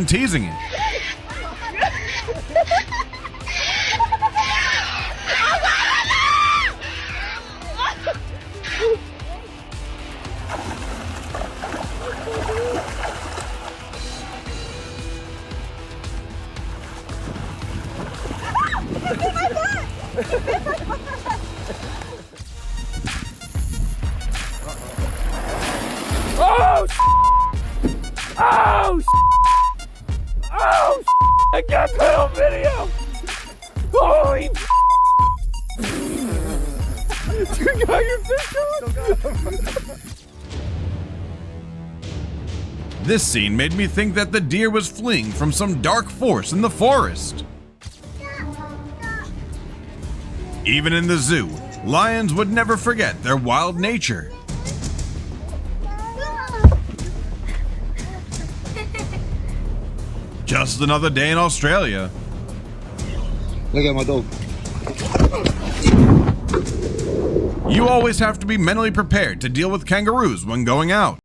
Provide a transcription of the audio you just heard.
teasing it. Oh! Oh! Oh! I got that on video! Holy! You got your fish on? This scene made me think that the deer was fleeing from some dark force in the forest. Even in the zoo, lions would never forget their wild nature. Just another day in Australia. Look at my dog. You always have to be mentally prepared to deal with kangaroos when going out.